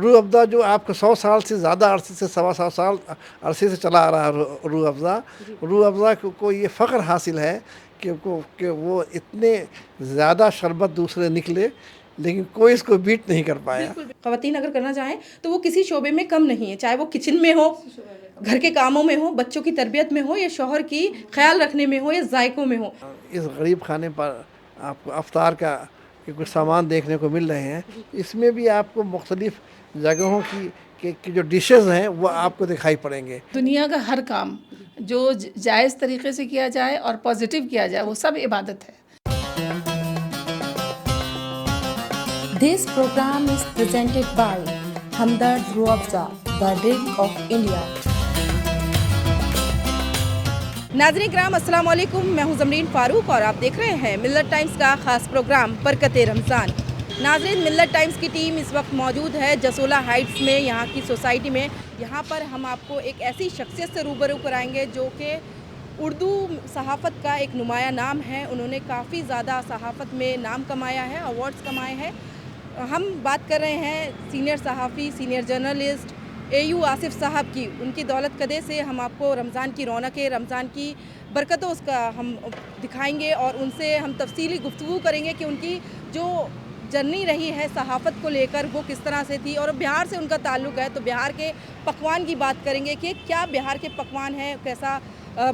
रूह अफ़ज़ा जो आपको 100 साल से ज़्यादा अरसे से, सवा 100 साल अरसे से चला आ रहा है रूह अफ़ज़ा। रूह अफ़ज़ा को ये फ़ख्र हासिल है कि वो इतने ज़्यादा शरबत दूसरे निकले, लेकिन कोई इसको बीट नहीं कर पाया। ख़वातीन अगर करना चाहें तो वो किसी शोबे में कम नहीं है, चाहे वो किचन में हो, घर के कामों में हो, बच्चों की तरबियत में हो, या शौहर की ख्याल रखने में हो, या जायकों में हो। इस गरीब खाने पर आपको अफ्तार का के कुछ सामान देखने को मिल रहे हैं। इसमें भी आपको मुख्तलिफ़ जगहों की जो डिशेज़ हैं वो आपको दिखाई पड़ेंगे। दुनिया का हर काम जो जायज़ तरीके से किया जाए और पॉजिटिव किया जाए वो सब इबादत है। This program is presented by Hamdard Ruh Afza, the Drink of India. नाज़रीन किराम अस्सलाम वालेकुम, मैं हूं ज़मरीन फ़ारूक और आप देख रहे हैं मिल्लत टाइम्स का ख़ास प्रोग्राम बरकते रमज़ान। नाज़रीन, मिल्लत टाइम्स की टीम इस वक्त मौजूद है जसोला हाइट्स में, यहाँ की सोसाइटी में। यहाँ पर हम आपको एक ऐसी शख्सियत से रूबरू कराएंगे जो कि उर्दू सहाफ़त का एक नुमाया नाम है। उन्होंने काफ़ी ज़्यादा सहाफ़त में नाम कमाया है, अवार्ड्स कमाए हैं। हम बात कर रहे हैं सीनियर सहाफ़ी, सीनियर जर्नलिस्ट AU आसिफ साहब की। उनकी दौलत कदे से हम आपको रमज़ान की रौनकें, रमज़ान की बरकतों उसका हम दिखाएंगे और उनसे हम तफसीली गुफ्तगू करेंगे कि उनकी जो जर्नी रही है सहाफ़त को लेकर वो किस तरह से थी, और बिहार से उनका ताल्लुक़ है तो बिहार के पकवान की बात करेंगे कि क्या बिहार के पकवान हैं, कैसा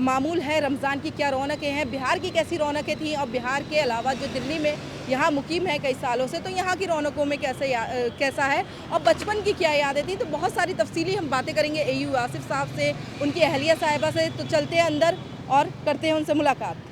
मामूल है, रमज़ान की क्या रौनकें हैं, बिहार की कैसी रौनकें थी, और बिहार के अलावा जो दिल्ली में यहाँ मुकीम है कई सालों से, तो यहाँ की रौनकों में कैसा है और बचपन की क्या यादें थी। तो बहुत सारी तफसीली हम बातें करेंगे AU आसिफ साहब से, उनकी अहलिया साहिबा से। तो चलते हैं अंदर और करते हैं उनसे मुलाकात।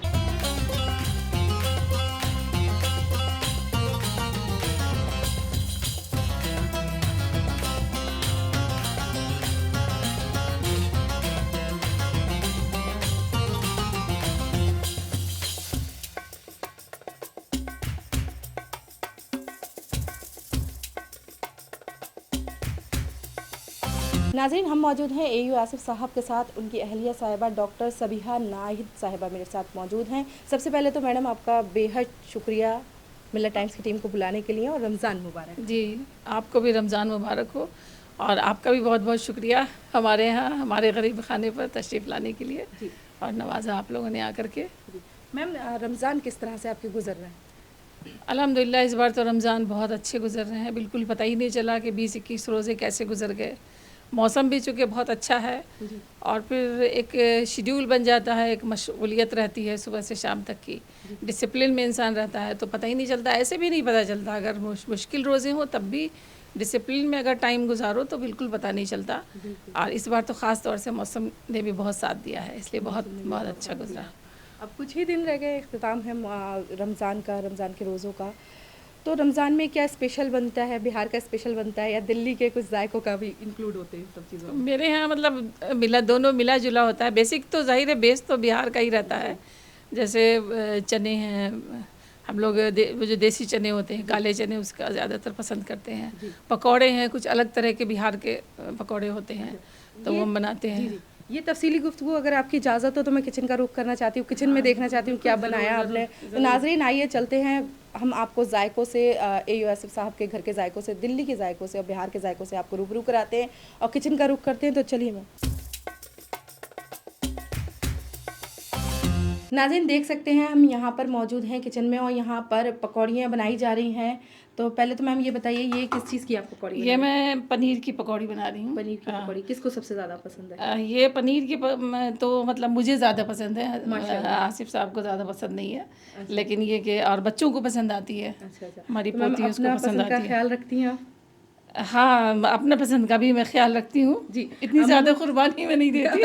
नाज़रीन, हम मौजूद हैं AU आसिफ साहब के साथ। उनकी अहलिया साहिबा डॉक्टर सबिहा नाहिद साहिबा मेरे साथ मौजूद हैं। सबसे पहले तो मैडम आपका बेहद शुक्रिया मिल्लत टाइम्स की टीम को बुलाने के लिए, और रमज़ान मुबारक। जी, आपको भी रमज़ान मुबारक हो और आपका भी बहुत बहुत शुक्रिया हमारे यहाँ हमारे गरीब खाने पर तशरीफ़ लाने के लिए जी, और नवाजा आप लोगों ने आकर के। मैम रमज़ान किस तरह से आपके गुजर रहे हैं? अल्हम्दुलिल्लाह इस बार तो रमज़ान बहुत अच्छे गुजर रहे हैं, बिल्कुल पता ही नहीं चला कि 20-21 रोज़े कैसे गुजर गए। मौसम भी चूँकि बहुत अच्छा है और फिर एक शेड्यूल बन जाता है, एक मशगूलियत रहती है सुबह से शाम तक की, डिसिप्लिन में इंसान रहता है तो पता ही नहीं चलता। ऐसे भी नहीं पता चलता, अगर मुश्किल रोज़े हों तब भी डिसिप्लिन में अगर टाइम गुजारो तो बिल्कुल पता नहीं चलता। और इस बार तो ख़ास तौर से मौसम ने भी बहुत साथ दिया है, इसलिए बहुत बहुत अच्छा गुजरा। अब कुछ ही दिन रह गए, इख्तिताम है रमज़ान का, रमज़ान के रोज़ों का। तो रमज़ान में क्या स्पेशल बनता है, बिहार का स्पेशल बनता है या दिल्ली के कुछ जायकों का भी इंक्लूड होते हैं सब चीज़ों में? मेरे यहाँ मतलब दोनों मिला जुला होता है। बेसिक तो ज़ाहिर है, बेस तो बिहार का ही रहता है। जैसे चने हैं, हम लोग वो जो देसी चने होते हैं, काले चने, उसका ज़्यादातर पसंद करते हैं। पकौड़े हैं, कुछ अलग तरह के बिहार के पकौड़े होते हैं तो वो हम बनाते हैं। ये तफसीली गुफ्तगू अगर आपकी इजाज़त हो तो मैं किचन का रुख करना चाहती हूँ, किचन में देखना चाहती हूँ क्या बनाया आपने। तो नाज़रीन आइए चलते हैं, हम आपको जायकों से, AU आसिफ साहब के घर के जायकों से, दिल्ली के जायकों से और बिहार के जायकों से आपको रूबरू कराते हैं और किचन का रुख करते हैं। तो चलिए मैम। नाज़रीन देख सकते हैं हम यहाँ पर मौजूद हैं किचन में और यहाँ पर पकौड़ियाँ बनाई जा रही हैं। तो पहले तो मैम ये बताइए, ये किस चीज़ की आप पकौड़ी? ये मैं पनीर की पकौड़ी बना रही हूँ। पनीर की पकौड़ी किसको सबसे ज़्यादा पसंद है? ये पनीर की तो मतलब मुझे ज़्यादा पसंद है, आसिफ साहब को ज़्यादा पसंद नहीं है। लेकिन ये कि और बच्चों को पसंद आती है। अच्छा। हमारी तो मैम पोती उसको पसंद आती है। ख्याल रखती हैं आप? हाँ, अपने पसंद का भी मैं ख्याल रखती हूँ जी, इतनी ज़्यादा कुर्बानी में नहीं देती।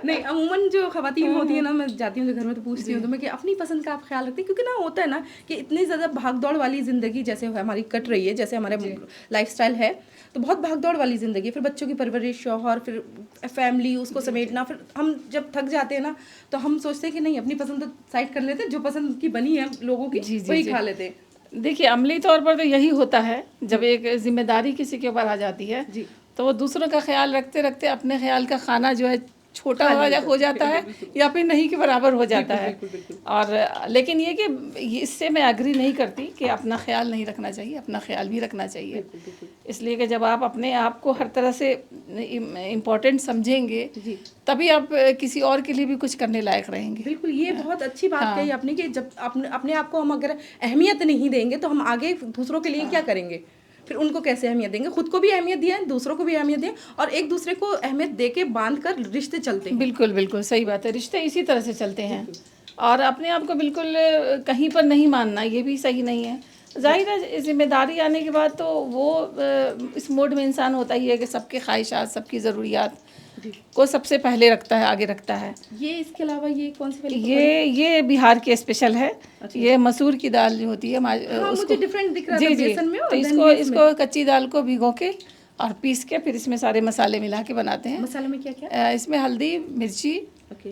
नहीं, अमूमन जो ख़वातीन होती है ना, मैं जाती हूँ तो घर में तो पूछती हूँ तो मैं कि अपनी पसंद का आप ख्याल रखती हैं, क्योंकि ना होता है ना कि इतनी ज़्यादा भाग-दौड़ वाली ज़िंदगी जैसे हमारी कट रही है, जैसे हमारे लाइफ़स्टाइल है, तो बहुत भाग-दौड़ वाली ज़िंदगी, फिर बच्चों की परवरिश, शौहर, फिर फैमिली, उसको समेटना, फिर हम जब थक जाते हैं ना तो हम सोचते हैं कि नहीं, अपनी पसंद तो साइड कर लेते हैं, जो पसंद की बनी है लोगों की वही खा लेते हैं। देखिए, अमली तौर पर तो यही होता है, जब एक जिम्मेदारी किसी के ऊपर आ जाती है तो वो दूसरों का ख्याल रखते रखते अपने ख्याल का खाना जो है छोटा हो जाता है या फिर नहीं के बराबर हो जाता है। और लेकिन ये कि इससे मैं एग्री नहीं करती कि अपना ख्याल नहीं रखना चाहिए, अपना ख्याल भी रखना चाहिए। इसलिए कि जब आप अपने आप को हर तरह से इम्पोर्टेंट समझेंगे तभी आप किसी और के लिए भी कुछ करने लायक रहेंगे। बिल्कुल, ये बहुत अच्छी बात कही आपने कि जब अपने आप को हम अगर अहमियत नहीं देंगे तो हम आगे दूसरों के लिए क्या करेंगे, फिर उनको कैसे अहमियत देंगे। खुद को भी अहमियत दिया, दूसरों को भी अहमियत दें, और एक दूसरे को अहमियत दे के बांध कर रिश्ते चलते हैं। बिल्कुल बिल्कुल सही बात है, रिश्ते इसी तरह से चलते हैं। और अपने आप को बिल्कुल कहीं पर नहीं मानना, ये भी सही नहीं है। जाहिर है जिम्मेदारी आने के बाद तो वो इस मोड में इंसान होता ही है कि सबके ख्वाहिशात, सबकी ज़रूरियात को सबसे पहले रखता है, आगे रखता है। ये इसके अलावा ये कौन सी वाली ये बिहार की स्पेशल है। ये मसूर की दाल जो होती है मुझे डिफरेंट दिख रहा जी था जी, बेसन में, और तो इसको कच्ची दाल को भिगो के और पीस के फिर इसमें सारे मसाले मिला के बनाते हैं। मसाले में क्या क्या? इसमें हल्दी, मिर्ची,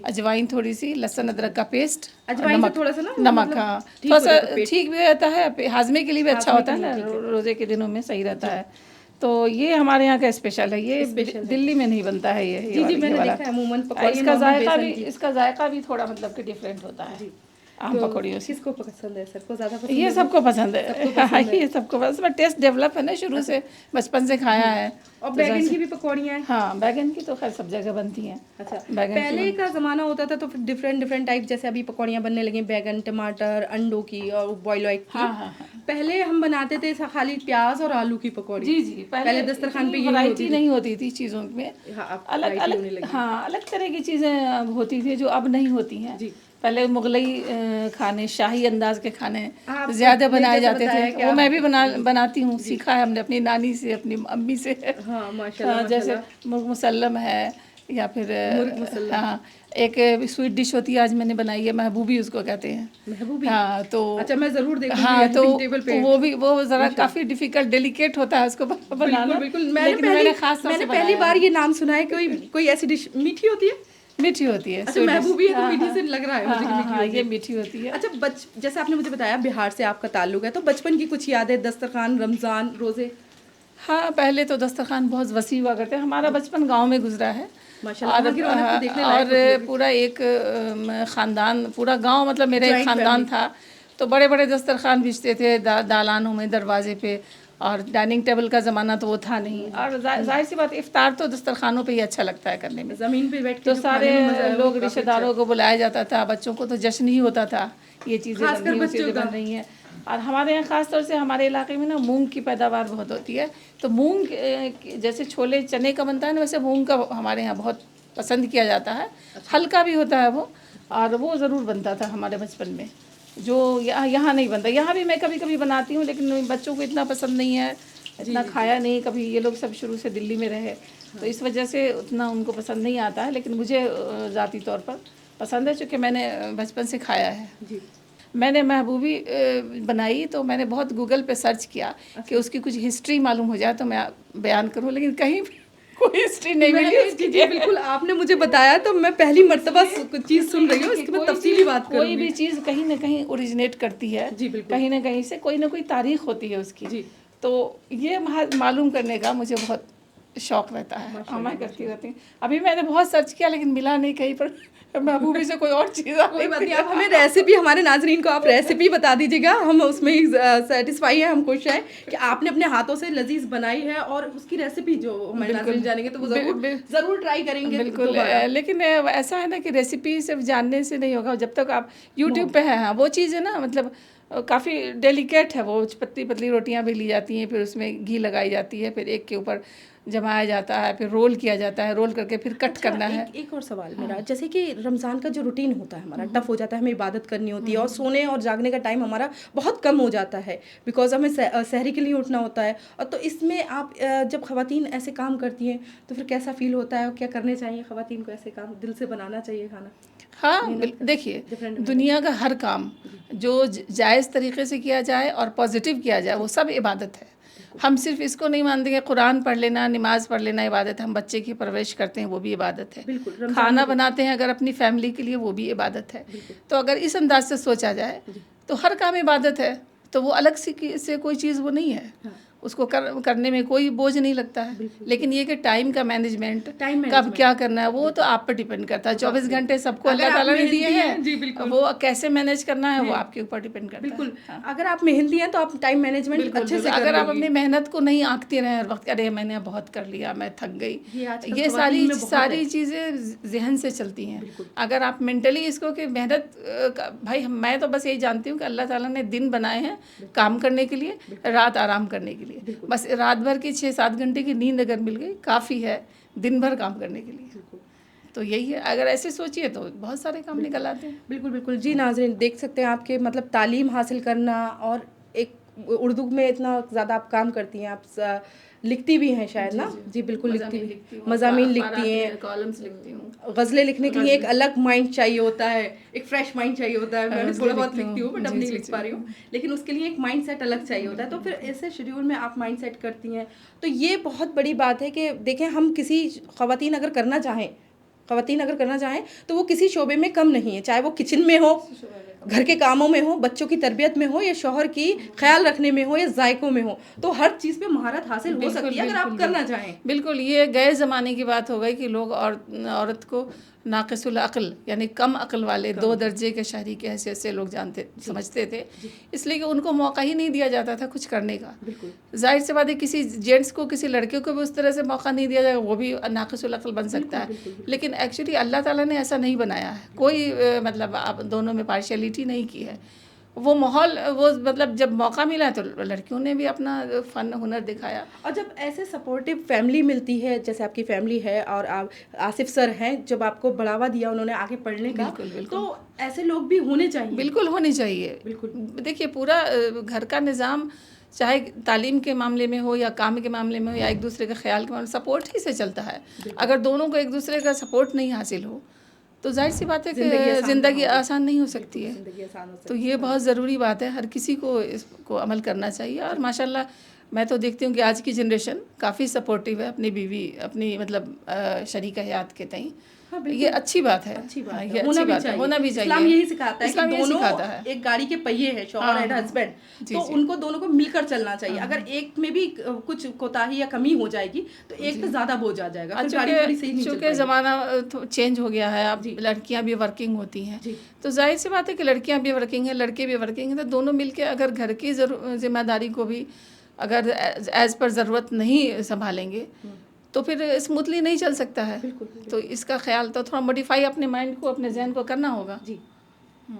अजवाइन थोड़ी सी, लहसुन अदरक का पेस्ट, अजवाइन से थोड़ा सा ना नमक, हाँ थोड़ा सा ठीक भी रहता है, हाजमे के लिए भी अच्छा होता है ना, रोजे के दिनों में सही रहता है। तो ये हमारे यहाँ का स्पेशल है, ये दिल्ली में नहीं बनता है ये जी मैंने देखा है अमूमन पकौड़ी। इसका जायका भी थोड़ा मतलब कि डिफरेंट होता है आम पकौड़ियों से। किसको पसंद है? सबको ज़्यादा पसंद ये सबको पसंद है, ये सबको पसंद। टेस्ट डेवलप है ना, शुरू से बचपन से खाया है। और बैगन की भी पकौड़ियाँ हैं? हाँ, बैगन की तो खैर सब जगह बनती हैं। अच्छा, पहले का ज़माना होता था तो फिर डिफरेंट टाइप, जैसे अभी पकौड़ियाँ बनने लगी, बैगन, टमाटर, अंडों की और बॉयल एग की। हाँ। पहले हम बनाते थे खाली प्याज और आलू की पकौड़ी। जी पहले दस्तरखान पे वैरायटी नहीं होती थी चीज़ों में, अलग तरह की चीज़ें होती थी जो अब नहीं होती हैं। पहले मुगलई खाने, शाही अंदाज के खाने ज़्यादा बनाए जाते थे। वो मैं भी बनाती हूँ, सीखा है हमने अपनी नानी से, अपनी अम्मी से। हाँ, माशाल्लाह। जैसे मुर्ग मुसल्लम है, या फिर हाँ एक स्वीट डिश होती है, आज मैंने बनाई है, महबूबी उसको कहते हैं। महबूबी? हाँ, तो अच्छा, मैं ज़रूर देखूंगी। हाँ, तो वो ज़रा काफ़ी डिफिकल्ट, डेलिकेट होता है उसको बनाना। बिल्कुल। मैंने पहली बार ये नाम सुना है। कोई ऐसी डिश मीठी होती है? मीठी होती है। अच्छा, महबूबी है तो मीठी से लग रहा है मुझे। हाँ, ये मीठी होती है। अच्छा, जैसे आपने मुझे बताया बिहार से आपका ताल्लुक है, तो बचपन की कुछ यादें, दस्तरखान, रमज़ान, रोज़े? हाँ, पहले तो दस्तरखान बहुत वसी हुआ करते हैं। हमारा बचपन गांव में गुजरा है और पूरा एक ख़ानदान, पूरा गांव मतलब मेरा एक ख़ानदान था। तो बड़े बड़े दस्तरखान बिछते थे दालानों में, दरवाजे पे, और डाइनिंग टेबल का ज़माना तो वो था नहीं। और जाहिर सी बात, इफ्तार तो दस्तरखानों पे ही अच्छा लगता है करने में, ज़मीन पे बैठ के। तो सारे लोग, रिश्तेदारों को बुलाया जाता था, बच्चों को तो जश्न ही होता था, ये चीज़ें बन रही हैं। और हमारे यहाँ ख़ास तौर से हमारे इलाके में ना मूंग की पैदावार बहुत होती है। तो मूंग जैसे छोले चने का बनता है ना, वैसे मूंग का हमारे यहाँ बहुत पसंद किया जाता है। हल्का भी होता है वो, और वो ज़रूर बनता था हमारे बचपन में, जो यहाँ नहीं बनता। यहाँ भी मैं कभी कभी बनाती हूँ, लेकिन बच्चों को इतना पसंद नहीं है, इतना खाया नहीं कभी। ये लोग सब शुरू से दिल्ली में रहे, तो इस वजह से उतना उनको पसंद नहीं आता है, लेकिन मुझे ज़ाती तौर पर पसंद है, चूँकि मैंने बचपन से खाया है। मैंने महबूबी बनाई तो मैंने बहुत गूगल पे सर्च किया कि उसकी कुछ हिस्ट्री मालूम हो जाए तो मैं बयान करूँ, लेकिन कहीं भी कोई हिस्ट्री नहीं मिली। जी बिल्कुल, आपने मुझे बताया तो मैं पहली मर्तबा कुछ चीज़ सुन रही हूँ, इसकी मैं तफसीली बात करूँगी। कोई भी चीज़ कहीं ना कहीं ओरिजिनेट करती है, कहीं ना कहीं से कोई ना कोई तारीख होती है उसकी। तो ये मालूम करने का मुझे बहुत शौक़ रहता है, मैं करती रहती हूँ। अभी मैंने बहुत सर्च किया लेकिन मिला नहीं कहीं पर, महबूबी से कोई और चीज़। कोई बात नहीं, आप हमें रेसिपी, हमारे नाजरीन को आप रेसिपी बता दीजिएगा, हम उसमें ही सेटिस्फाई है, हम खुश हैं कि आपने अपने हाथों से लजीज बनाई है, और उसकी रेसिपी जो हमारे नाजरीन जानेंगे तो वो ज़रूर ट्राई करेंगे। बिल्कुल, लेकिन ऐसा है ना कि रेसिपी सिर्फ जानने से नहीं होगा, जब तक आप यूट्यूब पे हैं। वो चीज़ है ना, मतलब काफ़ी डेलिकेट है वो। पतली पतली रोटियां भी ली जाती हैं, फिर उसमें घी लगाई जाती है, फिर एक के ऊपर जमाया जाता है, फिर रोल किया जाता है, रोल करके फिर कट करना है। एक और सवाल मेरा, जैसे कि रमज़ान का जो रूटीन होता है हमारा टफ हो जाता है, हमें इबादत करनी होती है, और सोने और जागने का टाइम हमारा बहुत कम हो जाता है, बिकॉज हमें सहरी के लिए उठना होता है। और तो इसमें आप जब ख़वातीन ऐसे काम करती हैं तो फिर कैसा फ़ील होता है, और क्या करने चाहिए ख़वातीन को? ऐसे काम दिल से बनाना चाहिए खाना। हाँ, देखिए, दुनिया का हर काम जो जायज़ तरीक़े से किया जाए और पॉजिटिव किया जाए, वो सब इबादत है। हम सिर्फ इसको नहीं मानते कि कुरान पढ़ लेना, नमाज़ पढ़ लेना इबादत है। हम बच्चे की परवरिश करते हैं, वो भी इबादत है। खाना बनाते हैं अगर अपनी फैमिली के लिए, वो भी इबादत है। तो अगर इस अंदाज से सोचा जाए तो हर काम इबादत है, तो वो अलग से कोई चीज़ वो नहीं है। उसको करने में कोई बोझ नहीं लगता है। लेकिन ये कि टाइम का मैनेजमेंट, कब क्या करना है, वो तो आप पर डिपेंड करता है। 24 घंटे सबको अल्लाह ताला ने दिए हैं, वो कैसे मैनेज करना है वो आपके ऊपर डिपेंड करता है। बिल्कुल, अगर आप मेहनती हैं तो आप टाइम मैनेजमेंट अच्छे से अगर आप अपनी मेहनत को नहीं आंकते रहे हर वक्त, अरे मैंने बहुत कर लिया, मैं थक गई, ये सारी चीज़ें जहन से चलती हैं। अगर आप मेंटली इसको कि मेहनत, भाई मैं तो बस यही जानती हूँ कि अल्लाह ताला ने दिन बनाए हैं काम करने के लिए, रात आराम करने के लिए। बस रात भर की 6-7 घंटे की नींद अगर मिल गई काफ़ी है दिन भर काम करने के लिए। तो यही है, अगर ऐसे सोचिए तो बहुत सारे काम निकल आते हैं। बिल्कुल बिल्कुल जी। नाज़रीन देख सकते हैं आपके मतलब तालीम हासिल करना और एक उर्दू में इतना ज़्यादा आप काम करती हैं, आप लिखती भी हैं शायद ना? जी बिल्कुल लिखती हूँ, मज़ामीन लिखती हैं, कॉलम्स लिखती हूँ। गज़लें लिखने के लिए एक अलग माइंड चाहिए होता है, एक फ्रेश माइंड चाहिए होता है। मैं थोड़ा बहुत लिखती हूँ बट अब नहीं लिख पा रही हूँ, लेकिन उसके लिए एक माइंड सेट अलग चाहिए होता है। तो फिर ऐसे शेड्यूल में आप माइंड सेट करती हैं, तो ये बहुत बड़ी बात है कि देखें हम किसी ख़वातीन अगर करना चाहें तो वो किसी शोबे में कम नहीं है, चाहे वो किचन में हो, घर के कामों में हो, बच्चों की तरबियत में हो, या शौहर की ख्याल रखने में हो, या जायकों में हो, तो हर चीज़ पे महारत हासिल हो सकती है अगर आप करना चाहें। बिल्कुल, ये गए ज़माने की बात हो गई कि लोग औरत को नाक़िसुल अक़ल यानी कम अक़ल वाले 2 दर्जे के शहरी की हैसियत से लोग समझते थे, इसलिए कि उनको मौका ही नहीं दिया जाता था कुछ करने का। ज़ाहिर सी बात है किसी जेंट्स को, किसी लड़के को भी उस तरह से मौका नहीं दिया जाएगा, वो भी नाक़िसुल अक़ल बन सकता है। लेकिन एक्चुअली अल्लाह ताला ने ऐसा नहीं बनाया है, कोई मतलब आप दोनों में पार्शियलिटी नहीं की है। वो माहौल, वो मतलब जब मौका मिला तो लड़कियों ने भी अपना फ़न हुनर दिखाया। और जब ऐसे सपोर्टिव फैमिली मिलती है जैसे आपकी फैमिली है और आप आसिफ सर हैं, जब आपको बढ़ावा दिया उन्होंने आगे पढ़ने का, तो ऐसे लोग भी होने चाहिए। बिल्कुल होने चाहिए। बिल्कुल देखिए, पूरा घर का निज़ाम चाहे तालीम के मामले में हो या काम के मामले में हो या एक दूसरे के ख्याल के मामले में, सपोर्ट ही से चलता है। अगर दोनों को एक दूसरे का सपोर्ट नहीं हासिल हो तो जाहिर सी बात है कि ज़िंदगी आसान नहीं हो सकती है। तो ये बहुत ज़रूरी बात है, हर किसी को इसको अमल करना चाहिए। और माशाल्लाह मैं तो देखती हूँ कि आज की जनरेशन काफ़ी सपोर्टिव है अपनी बीवी, अपनी मतलब शरीक हयात के तईं। हाँ, ये अच्छी बात है, अच्छी बात हाँ, है, ये अच्छी बात है, होना भी चाहिए। इस्लाम यही सिखाता है कि दोनों है। एक गाड़ी के पहिए हैं, शौहर एंड हस्बैंड, तो उनको दोनों को मिलकर चलना चाहिए। अगर एक में भी कुछ कोताही या कमी हो जाएगी तो एक पे ज़्यादा बोझ आ जाएगा, फिर गाड़ी पूरी सही नहीं चल पाएगी। चूँकि ज़माना चेंज हो गया है, अब लड़कियाँ भी वर्किंग होती हैं, तो जाहिर सी बात है कि लड़कियाँ भी वर्किंग हैं, लड़के भी वर्किंग हैं, तो दोनों मिलकर अगर घर की जिम्मेदारी को भी अगर एज़ पर ज़रूरत नहीं संभालेंगे तो फिर स्मूथली नहीं चल सकता है। तो इसका ख्याल तो थोड़ा मॉडिफाई अपने माइंड को, अपने जहन को करना होगा। जी,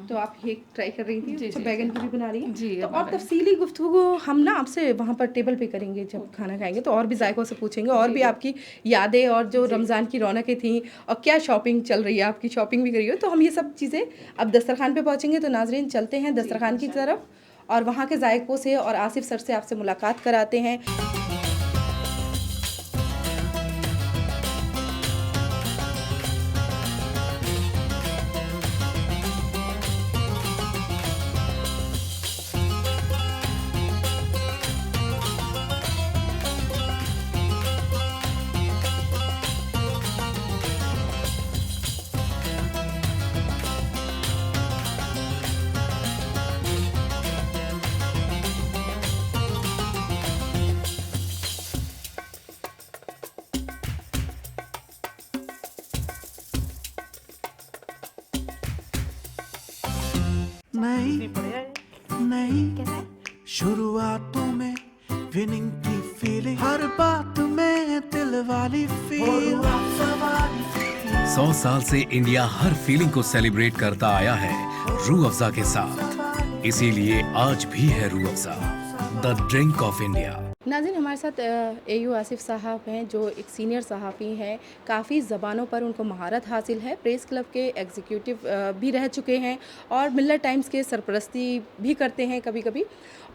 तो आप ये ट्राई कर रही थी, तो बैगन पूरी बना रही हैं जी। तो और तफसीली गुफ्तगू हम ना आपसे वहाँ पर टेबल पे करेंगे जब खाना खाएंगे, तो और भी जायकों से पूछेंगे और भी आपकी यादें और जो रमज़ान की रौनकें थी और क्या शॉपिंग चल रही है, आपकी शॉपिंग भी करी हो, तो हम ये सब चीज़ें अब दस्तरखान पे पहुँचेंगे। तो नाजरीन चलते हैं दस्तरखान की तरफ और वहाँ के जायकों से और आसिफ सर से आपसे मुलाकात कराते हैं। नई शुरुआतों में विनिंग की फीलिंग, हर बात में दिल वाली फील। 100 साल से इंडिया हर फीलिंग को सेलिब्रेट करता आया है रूह अफ़ज़ा के साथ, इसीलिए आज भी है Rooh Afza, the drink of India. नाज़रीन हमारे साथ एयू आसिफ साहब हैं जो एक सीनियर सहाफ़ी हैं, काफ़ी ज़बानों पर उनको महारत हासिल है, प्रेस क्लब के एग्जीक्यूटिव भी रह चुके हैं और मिल्लत टाइम्स के सरपरस्ती भी करते हैं कभी कभी,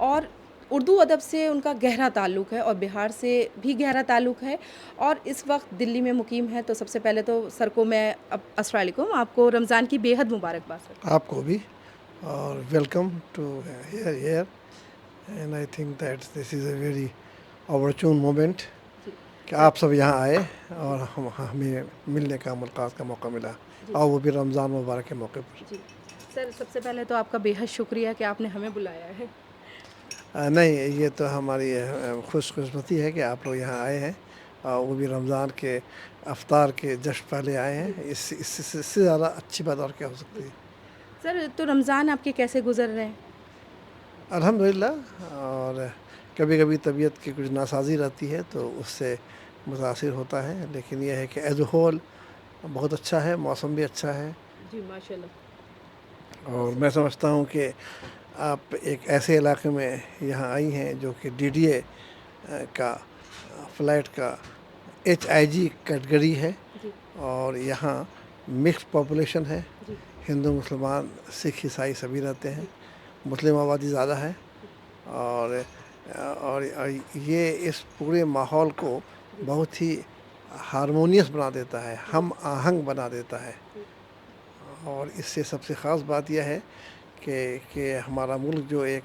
और उर्दू अदब से उनका गहरा ताल्लुक़ है और बिहार से भी गहरा ताल्लुक़ है और इस वक्त दिल्ली में मुकीम है। तो सबसे पहले तो सर को मैं अस्सलाम वालेकुम, आपको रमज़ान की बेहद मुबारकबाद सर। आपको भी, और welcome to here and I think that this is a very opportune moment कि आप सब यहाँ आए और हमें मिलने का, मुलाकात का मौका मिला, और वो भी रमज़ान मुबारक के मौके पर। जी सर, सबसे पहले तो आपका बेहद शुक्रिया कि आपने हमें बुलाया है। नहीं, ये तो हमारी खुशकिस्मती है कि आप लोग यहाँ आए हैं और वो भी रमज़ान के अफ्तार के जश्न पहले आए हैं। इससे ज़्यादा अच्छी बात और क्या हो सकती है। सर, तो रमज़ान आपके कैसे गुजर रहे हैं? अल्हम्दुलिल्लाह। और कभी कभी तबीयत की कुछ नासाजी रहती है तो उससे मुतासिर होता है, लेकिन यह है कि एज ए होल बहुत अच्छा है, मौसम भी अच्छा है। जी माशाल्लाह। और मैं समझता हूँ कि आप एक ऐसे इलाके में यहाँ आई हैं जो कि डीडीए का फ्लैट का HIG कैटेगरी है जी और यहाँ मिक्स पॉपुलेशन है। जी हिंदू, मुसलमान, सिख, ईसाई सभी रहते हैं। मुस्लिम आबादी ज़्यादा है और ये इस पूरे माहौल को बहुत ही हारमोनियस बना देता है, हम आहंग बना देता है। और इससे सबसे ख़ास बात यह है कि हमारा मुल्क जो एक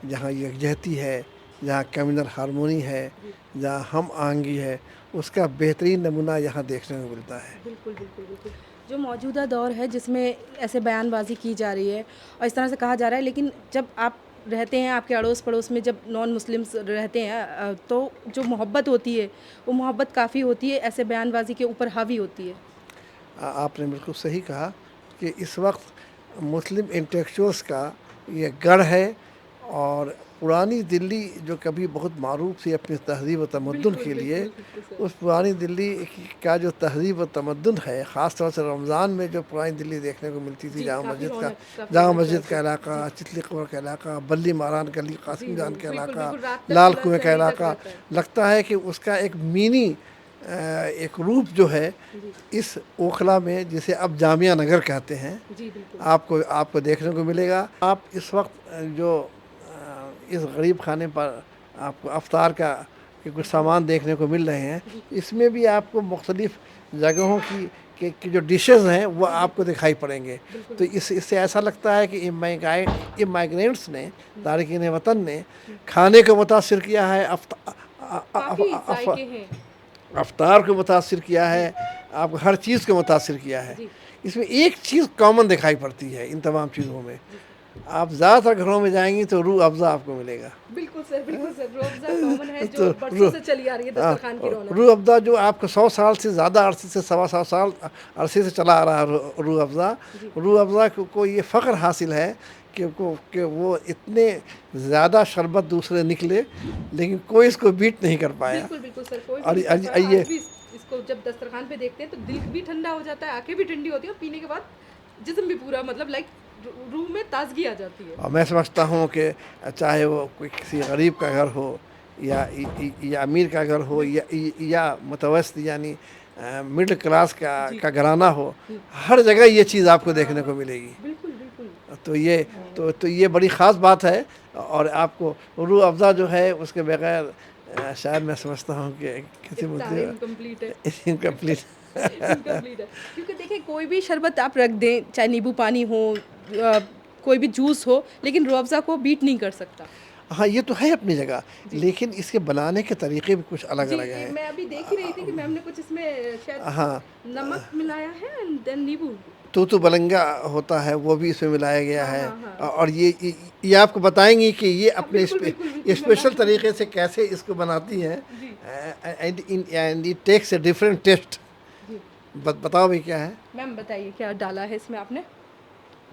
जहाँ यकजहती है, जहाँ कम्युनल हारमोनी है, जहाँ हम आहंगी है, उसका बेहतरीन नमूना यहाँ देखने को मिलता है। बिल्कुल बिल्कुल बिल्कुल। जो मौजूदा दौर है जिसमें ऐसे बयानबाजी की जा रही है और इस तरह से कहा जा रहा है, लेकिन जब आप रहते हैं, आपके अड़ोस पड़ोस में जब नॉन मुस्लिम्स रहते हैं तो जो मोहब्बत होती है वो मोहब्बत काफ़ी होती है, ऐसे बयानबाजी के ऊपर हावी होती है। आपने बिल्कुल सही कहा कि इस वक्त मुस्लिम इंटेलेक्चुअल्स का ये गढ़ है और पुरानी दिल्ली जो कभी बहुत मारूफ थी अपनी तहज़ीब व तमद्दुन के लिए, उस पुरानी दिल्ली का जो तहज़ीब व तमद्दुन है, ख़ास तौर से रमज़ान में जो पुरानी दिल्ली देखने को मिलती थी, जामा मस्जिद का इलाका, चितली कब्र का इलाका, बल्ली मारान गली, कासिम जान का इलाका, लाल कुएँ का इलाका, लगता है कि उसका एक मिनी एक रूप जो है इस ओखला में, जिसे अब जामिया नगर कहते हैं, आपको देखने को मिलेगा। आप इस वक्त जो इस गरीब खाने पर आपको अफ्तार का के कुछ सामान देखने को मिल रहे हैं, इसमें भी आपको मुख्तलिफ़ जगहों की जो डिशेज़ हैं वो आपको दिखाई पड़ेंगे। तो इससे ऐसा लगता है कि इमाइग्रेंट्स ने, तारकीन वतन ने खाने को मुतासिर किया है, अफ्तार को मुतासिर किया है, आपको हर चीज़ को मुतासिर किया है। इसमें एक चीज़ कॉमन दिखाई पड़ती है इन तमाम चीज़ों में। आप ज़्यादातर घरों में जाएंगी तो रूह अफ़ज़ा आपको मिलेगा। बिल्कुल सर, बिल्कुल सर। रूह अफ़ज़ा कॉमन है जो बरसों से चली आ रही है दस्तरखान की रौनक। रूह अफ़ज़ा जो आपको 100 साल से ज़्यादा अरसे से, 125 साल अरसे से चला आ रहा है रूह अफ़ज़ा। रूह अफ़ज़ा को ये फ़ख्र हासिल है कि वो इतने ज़्यादा शरबत दूसरे निकले लेकिन कोई इसको बीट नहीं कर पाया। बिल्कुल बिल्कुल सर। कोई और ये इसको जब दस्तरखान पे देखते हैं तो दिल भी ठंडा हो जाता है, आंखें भी ठंडी होती है और पीने के बाद जिस्म भी पूरा मतलब लाइक रूह में ताजगी आ जाती है। और मैं समझता हूँ कि चाहे वो कोई किसी गरीब का घर हो या अमीर का घर हो या मुतवस्सित यानी मिडिल क्लास का घराना हो, हर जगह ये चीज़ आपको देखने को मिलेगी। बिल्कुल बिल्कुल। तो ये बड़ी ख़ास बात है और आपको रूह अफ़ज़ा जो है उसके बगैर शायद मैं समझता हूँ कि किसी मुद्दे इनकम्प्लीट है। क्योंकि देखिए कोई भी शरबत आप रख दें, चाहे नींबू पानी हो, कोई भी जूस हो, लेकिन रूह अफ़ज़ा को बीट नहीं कर सकता। हाँ, ये तो है अपनी जगह, लेकिन इसके बनाने के तरीके भी कुछ अलग अलग हैं। मैं अभी देख ही रही थी कि मैम ने कुछ इसमें शायद नमक मिलाया है एंड देन नींबू। तूतू बलंगा होता है वो भी इसमें मिलाया गया है। और ये आपको बताएंगी कि ये अपने स्पेशल तरीके से कैसे इसको बनाती हैं and it takes a different taste. बताओ भाई क्या है। मैम बताइए क्या डाला है इसमें आपने?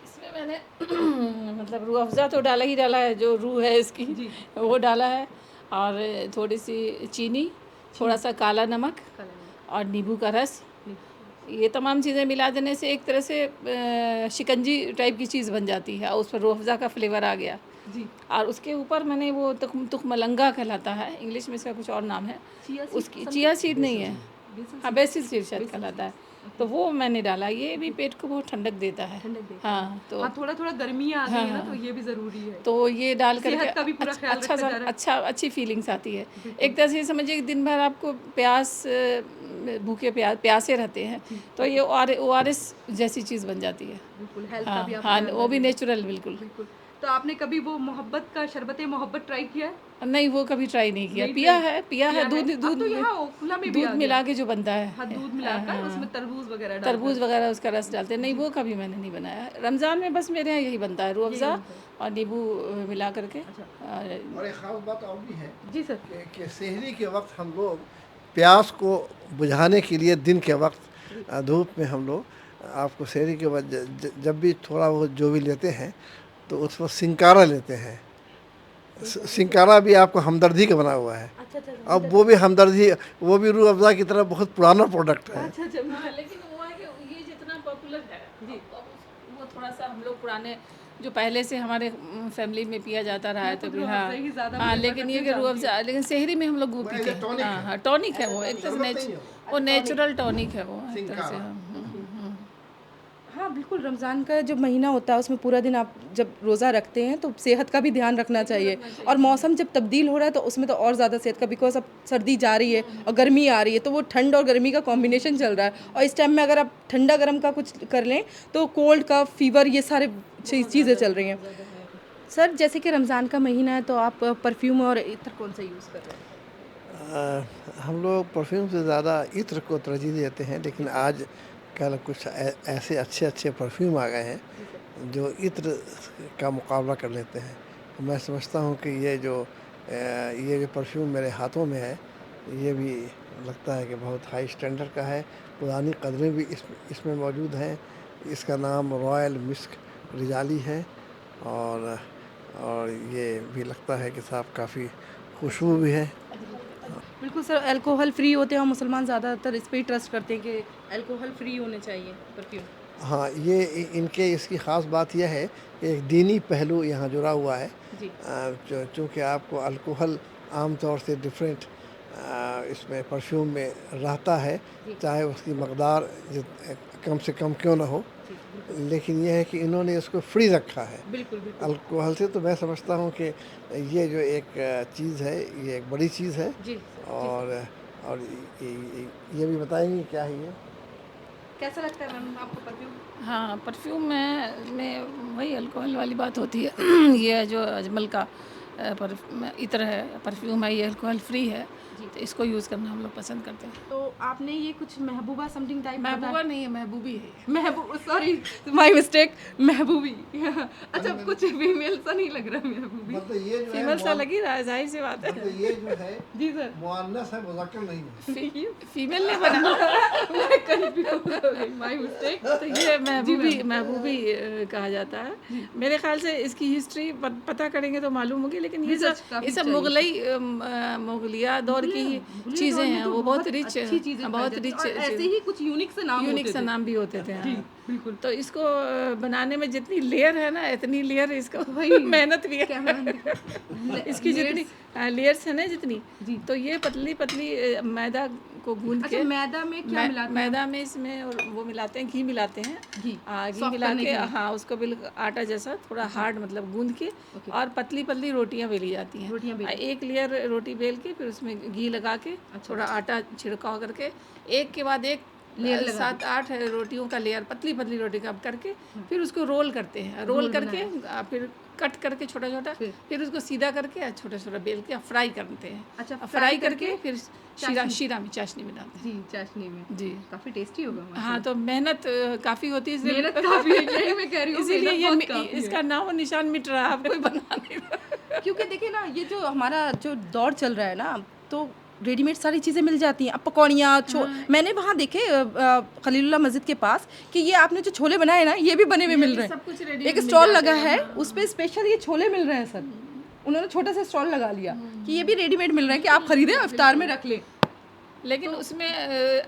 इसमें मैंने मतलब रूह अफ़ज़ा तो डाला ही डाला है, जो रूह है इसकी वो डाला है, और थोड़ी सी चीनी, थोड़ा सा काला नमक और नींबू का रस। ये तमाम चीज़ें मिला देने से एक तरह से शिकंजी टाइप की चीज़ बन जाती है और उस पर रूह अफ़ज़ा का फ्लेवर आ गया जी। और उसके ऊपर मैंने वो तुखमलंगा कहलाता है, इंग्लिश में इसका कुछ और नाम है, उसकी चिया सीड नहीं है, हाँ बेसिल सीड शायद कहलाता है, तो वो मैंने डाला। ये भी पेट को बहुत ठंडक देता है। हाँ, तो थोड़ा थोड़ा गर्मी आ गई है ना, तो ये भी ज़रूरी है। तो ये डाल कर अच्छा अच्छी फीलिंग्स आती है। एक तरह से समझिए कि दिन भर आपको भूखे प्यासे रहते हैं तो ये ORS जैसी चीज़ बन जाती है। बिल्कुल, हेल्थ हाँ, का भी हाँ, वो भी नेचुरल बिल्कुल। तो आपने कभी वो मोहब्बत का शरबत मोहब्बत ट्राई किया है? नहीं, वो कभी ट्राई नहीं किया। पिया है दूध अब तो यहाँ खुला में भी आ दूध गया। मिला के जो बनता है। हाँ, दूध मिलाकर उसमें तरबूज वगैरह डालकर। तरबूज वगैरह उसका रस डालते हैं। नहीं, वो कभी मैंने नहीं बनाया। रमज़ान में बस मेरे यहाँ यही बनता है, रूह अफ़ज़ा और नींबू मिला करके। और एक ख़ास बात और भी है जी सर। कि सेहरी के वक्त हम लोग प्यास को बुझाने के लिए दिन के वक्त धूप में हम लोग आपको सेहरी के वक्त जब भी थोड़ा वो जो भी लेते हैं तो उस वक्त सिंकारा लेते हैं। सिंकारा भी आपको हमदर्दी का बना हुआ है। अब वो भी हमदर्दी, वो भी रूह अफ़ज़ा की तरह बहुत पुराना प्रोडक्ट है। अच्छा, लेकिन वो है कि ये जितना पॉपुलर है जी, वो थोड़ा सा हम लोग पुराने जो पहले से हमारे फैमिली में पिया जाता रहा है, तो भी हाँ, लेकिन ये कि रूह अफ़ज़ा, लेकिन सेहरी में हम लोग वो पीते हैं। हाँ, टॉनिक है वो, एक तरह से वो नेचुरल टॉनिक है वो एक तरह से। हाँ बिल्कुल, रमज़ान का जो महीना होता है उसमें पूरा दिन आप जब रोज़ा रखते हैं तो सेहत का भी ध्यान रखना चाहिए। और मौसम जब तब्दील हो रहा है तो उसमें तो और ज़्यादा सेहत का, बिकॉज अब सर्दी जा रही है और गर्मी आ रही है, तो वो ठंड और गर्मी का कॉम्बिनेशन चल रहा है। और इस टाइम में अगर आप ठंडा गर्म का कुछ कर लें तो कोल्ड का फीवर, ये सारे चीज़ें चल रही हैं। सर, जैसे कि रमज़ान का महीना है तो आप परफ्यूम और इत्र कौन सा यूज़ कर रहे हैं? हम लोग परफ्यूम से ज़्यादा इत्र को तरजीह देते हैं, लेकिन आज कल कुछ ऐसे अच्छे परफ्यूम आ गए हैं जो इत्र का मुकाबला कर लेते हैं। मैं समझता हूँ कि ये जो परफ्यूम मेरे हाथों में है, ये भी लगता है कि बहुत हाई स्टैंडर्ड का है। पुरानी कदरें भी इसमें मौजूद हैं। इसका नाम रॉयल मिस्क रिजाली है और ये भी लगता है कि साहब काफ़ी खुशबू भी है। बिल्कुल सर, अल्कोहल फ्री होते हैं और मुसलमान ज़्यादातर इस पर ही ट्रस्ट करते हैं कि अल्कोहल फ्री होने चाहिए परफ्यूम। हाँ, ये इसकी ख़ास बात यह है कि एक दीनी पहलू यहाँ जुड़ा हुआ है। चूँकि आपको अल्कोहल आम तौर से डिफरेंट इसमें परफ्यूम में रहता है, चाहे उसकी मकदार कम से कम क्यों ना हो, लेकिन यह है कि इन्होंने इसको फ्री रखा है अल्कोहल से। तो मैं समझता हूँ कि ये जो एक चीज़ है, ये एक बड़ी चीज़ है। और ये भी बताएंगे क्या है ये, कैसा लगता है मैम आपको परफ्यूम? हाँ, परफ्यूम में वही अल्कोहल वाली बात होती है। ये जो अजमल का इत्र है, परफ्यूम है, ये अल्कोहल फ्री है, तो इसको यूज़ करना हम लोग पसंद करते हैं। तो आपने ये कुछ महबूबा समथिंग टाइप? महबूबा नहीं है, महबूबी है। महबूब, सॉरी माय मिस्टेक, महबूबी। अच्छा, कुछ फीमेल सा नहीं लग रहा महबूबी। मतलब ये जो फीमेल सा लगी रहा है, जाहिर सी बात है। मतलब ये जो है जी सर, मुअन्नस है, मुज़क्कर नहीं है। फीमेल ने बना। मैं कंफ्यूज हो गई, माय मिस्टेक। तो ये महबूबी कहा जाता है। मेरे ख्याल से इसकी हिस्ट्री पता करेंगे तो मालूम होगी, लेकिन ये सब मुगलिया दौर की चीज़ें हैं, वो बहुत रिच, बहुत रिच, ऐसे ही कुछ यूनिक से नाम भी होते थे। बिल्कुल। तो इसको बनाने में जितनी लेयर है ना, इतनी लेयर इसको मेहनत भी है। इसकी जितनी लेयर्स है ना, जितनी, तो ये पतली पतली मैदा को गूंद के। मैदा में क्या मिलाते हैं? मैदा में इसमें और वो मिलाते हैं, घी मिलाते हैं। घी मिला के, हाँ, उसको बिल्कुल आटा जैसा थोड़ा हार्ड, मतलब गूंद के, और पतली पतली रोटियां बेली जाती हैं। एक लेयर रोटी बेल के फिर उसमें घी लगा के, थोड़ा आटा छिड़काव करके, एक के बाद एक 7-8 रोटियों का लेयर, पतली पतली रोटी का करके, फिर उसको रोल करते हैं। रोल करके फिर कट करके छोटा छोटा, फिर उसको सीधा करके छोटा छोटा बेल के फ्राई करते हैं। अच्छा, फ्राई करके फिर शीरा में, चाशनी में डालते हैं। चाशनी में जी, काफ़ी टेस्टी होगा। हाँ, तो मेहनत काफ़ी होती है, इसीलिए ये इसका नाम निशान मिट रहा है, अब कोई बना नहीं रहा। क्योंकि देखिए ना, ये जो हमारा जो दौर चल रहा है ना, तो रेडीमेड सारी चीज़ें मिल जाती हैं। अब पकौड़ियाँ, मैंने वहाँ देखे खलीलुल्लाह मस्जिद के पास कि ये आपने जो छोले बनाए ना, ये भी बने हुए मिल रहे हैं। एक स्टॉल लगा है, उस पर स्पेशल ये छोले मिल रहे हैं सर। उन्होंने छोटा सा स्टॉल लगा लिया कि ये भी रेडीमेड मिल रहा है कि आप खरीदें, इफ्तार में रख लें। लेकिन उसमें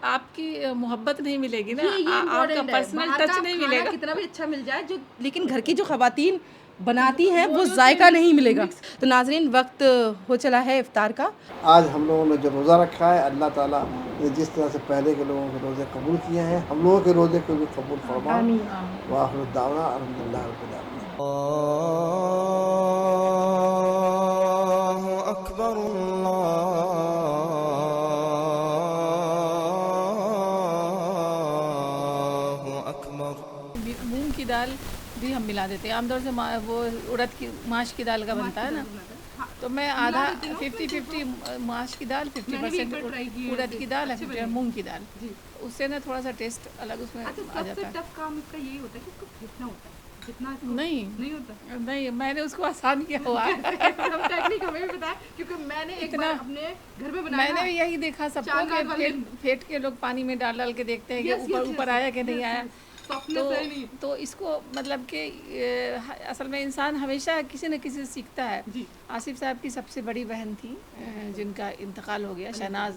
आपकी मोहब्बत नहीं मिलेगी ना, आपका पर्सनल टच नहीं मिलेगा। कितना भी अच्छा मिल जाए, जो लेकिन घर की जो ख़वातीन बनाती हैं वो जायका नहीं मिलेगा। तो नाज़रीन, वक्त हो चला है इफ्तार का। आज हम लोगों ने जो रोज़ा रखा है, अल्लाह ताला ने जिस तरह से पहले के लोगों के रोज़े कबूल किए हैं, हम लोगों के रोज़े को भी कबूल फरमाए। आमीन। वाहिर दावना अल्हम्दुलिल्लाह रब्बिल आलमीन। अल्लाहु अकबर, मूंग की दाल भी हम मिला देते हैं। आमतौर से वो उड़द की माश की दाल का बनता है ना, तो मैं आधा 50-50 माश की दाल, 50% उड़द की दाल, 50% मूंग की दाल, उससे ना थोड़ा सा टेस्ट अलग उसमें आ जाता है। टफ काम इसका यही होता है कि उसको फेंटना होता है, जितना नहीं होता। नहीं, मैंने उसको आसान किया हुआ है। टेक्निक हमें भी पता है, क्योंकि मैंने एक बार अपने घर में बनाया। मैंने भी यही देखा सबको कि फेंट के लोग पानी में डाल के देखते हैं कि ऊपर आया कि नहीं आया। तो इसको मतलब कि असल में इंसान हमेशा किसी न किसी से सीखता है। आसिफ साहब की सबसे बड़ी बहन थी जिनका इंतकाल हो गया, शहनाज।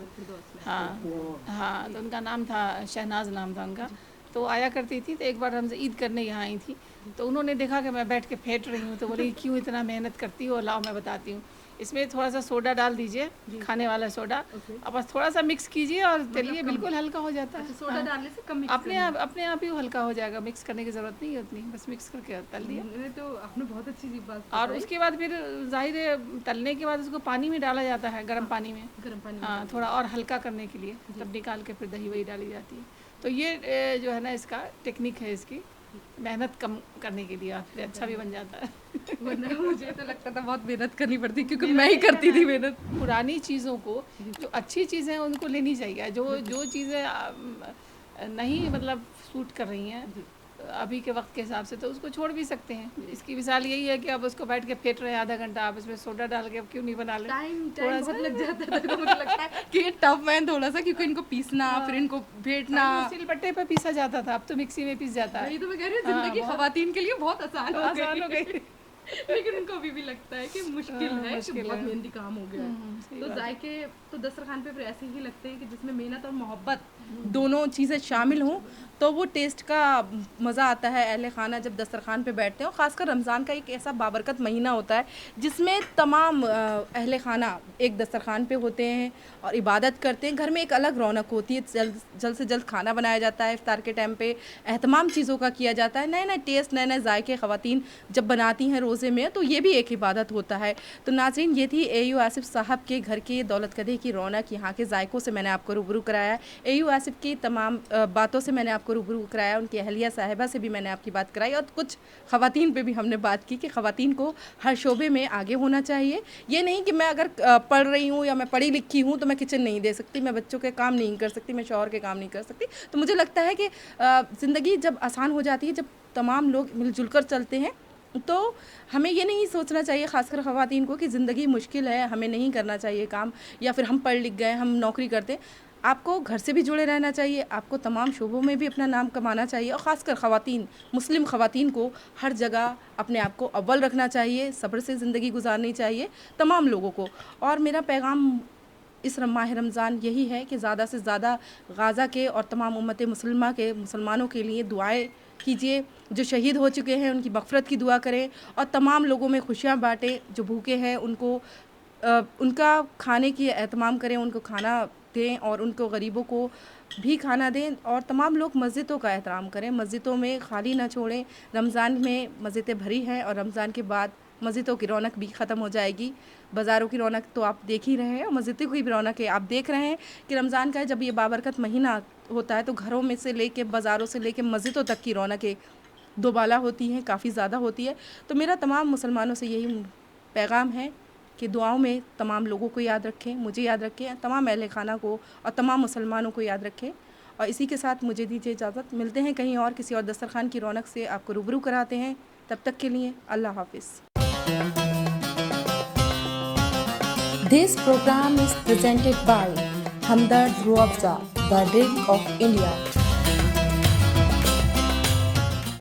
हाँ, तो उनका नाम था शहनाज, नाम था उनका। तो आया करती थी, तो एक बार हमसे ईद करने यहाँ आई थी, तो उन्होंने देखा कि मैं बैठ के फेंट रही हूँ, तो बोले क्यों इतना मेहनत करती हो, लाओ मैं बताती हूँ। इसमें थोड़ा सा सोडा डाल दीजिए, खाने वाला सोडा, अब बस थोड़ा सा मिक्स कीजिए और तलिए, बिल्कुल हल्का हो जाता है। सोडा डालने से कम अपने आप ही हल्का हो जाएगा, मिक्स करने की ज़रूरत नहीं है उतनी, बस मिक्स करके तल दिया। तो आपने बहुत अच्छी बात। और उसके बाद फिर जाहिर है तलने के बाद उसको पानी में डाला जाता है, गर्म पानी में। हाँ, थोड़ा और हल्का करने के लिए, तब निकाल के फिर दही वही डाली जाती है। तो ये जो है ना, इसका टेक्निक है, इसकी मेहनत कम करने के लिए, फिर अच्छा भी बन जाता है। वरना मुझे तो लगता था बहुत मेहनत करनी पड़ती, क्योंकि मैं ही करती थी मेहनत। पुरानी चीज़ों को, जो अच्छी चीज़ें हैं उनको लेनी चाहिए, जो चीज़ें नहीं मतलब सूट कर रही हैं अभी के वक्त के हिसाब से, तो उसको छोड़ भी सकते हैं। इसकी मिसाल यही है कि अब उसको बैठ के फेंट रहे हैं आधा घंटा, आप इसमें सोडा डाल के अब क्यों नहीं बना ले, थोड़ा सा लग जाता है। तो मुझे लगता है कि ये टफ है थोड़ा सा, क्योंकि इनको पीसना, फिर इनको फेंटना। सिलबट्टे पे पीसा जाता था, अब तो मिक्सी में पीस जाता है। यही तो मैं कह रही हूँ, जिंदगी खवातीन के लिए बहुत आसान हो गई। लेकिन उनको अभी भी लगता है कि मुश्किल है, कि बहुत मेहनती काम हो गया है। तो जायके तो दस्तरखान पे फिर ऐसे ही लगते हैं कि जिसमें मेहनत और मोहब्बत दोनों चीज़ें शामिल हों, तो वो टेस्ट का मज़ा आता है। अहले खाना जब दस्तरखान पे बैठते हैं, और ख़ासकर रमज़ान का एक ऐसा बाबरकत महीना होता है जिसमें तमाम अहले खाना एक दस्तरखान पे होते हैं और इबादत करते हैं। घर में एक अलग रौनक होती है, जल्द से जल्द खाना बनाया जाता है, इफ्तार के टाइम पे एहतमाम चीज़ों का किया जाता है, नए नए टेस्ट, नए नए जायके ख़वातीन जब बनाती हैं रोज़े में, तो ये भी एक इबादत होता है। तो नाज़रीन, ये थी AU आसिफ साहब के घर के दौलत कदे की रौनक, यहाँ के जायकों से मैंने आपको रूबरू कराया। AU आसिफ की तमाम बातों से मैंने आपको रूबरू कराया, उनकी अहलिया साहिबा से भी मैंने आपकी बात कराई, और कुछ ख़वातीन पे भी हमने बात की कि ख़वातीन को हर शोबे में आगे होना चाहिए। ये नहीं कि मैं अगर पढ़ रही हूँ या मैं पढ़ी लिखी हूँ तो मैं किचन नहीं दे सकती, मैं बच्चों के काम नहीं कर सकती, मैं शौहर के काम नहीं कर सकती। तो मुझे लगता है कि ज़िंदगी जब आसान हो जाती है, जब तमाम लोग मिलजुल कर चलते हैं, तो हमें ये नहीं सोचना चाहिए, ख़ासकर ख़वातीन को, कि ज़िंदगी मुश्किल है, हमें नहीं करना चाहिए काम, या फिर हम पढ़ लिख गए, हम नौकरी करते हैं। आपको घर से भी जुड़े रहना चाहिए, आपको तमाम शोबों में भी अपना नाम कमाना चाहिए, और ख़ासकर ख़वातीन, मुस्लिम ख़वातीन को हर जगह अपने आप को अव्वल रखना चाहिए, सब्र से ज़िंदगी गुजारनी चाहिए तमाम लोगों को। और मेरा पैगाम इस माह रमज़ान यही है कि ज़्यादा से ज़्यादा गाज़ा के और तमाम उम्मत मुसलमानों के लिए दुआएं कीजिए। जो शहीद हो चुके हैं उनकी मग़फ़िरत की दुआ करें, और तमाम लोगों में खुशियाँ बाँटें। जो भूखे हैं उनको उनका खाने की एहतमाम करें, उनको खाना दें, और उनको गरीबों को भी खाना दें। और तमाम लोग मस्जिदों का एहतराम करें, मस्जिदों में खाली ना छोड़ें। रमज़ान में मस्जिदें भरी हैं, और रमज़ान के बाद मस्जिदों की रौनक भी ख़त्म हो जाएगी। बाज़ारों की रौनक तो आप देख ही रहे हैं, और मस्जिदों की भी रौनक है। आप देख रहे हैं कि रमज़ान का जब ये बाबरकत महीना होता है, तो घरों में से लेके, बाज़ारों से लेके मस्जिदों तक की रौनकें दोबाला होती हैं, काफ़ी ज़्यादा होती है। तो मेरा तमाम मुसलमानों से यही पैगाम है कि दुआओं में तमाम लोगों को याद रखें, मुझे याद रखें, तमाम अहले खाना को और तमाम मुसलमानों को याद रखें। और इसी के साथ मुझे दीजिए इजाज़त, मिलते हैं कहीं और किसी और दस्तरखान की रौनक से, आपको रूबरू कराते हैं। तब तक के लिए अल्लाह हाफिज़। This program is presented by Hamdard Ruabza, the Drink of India.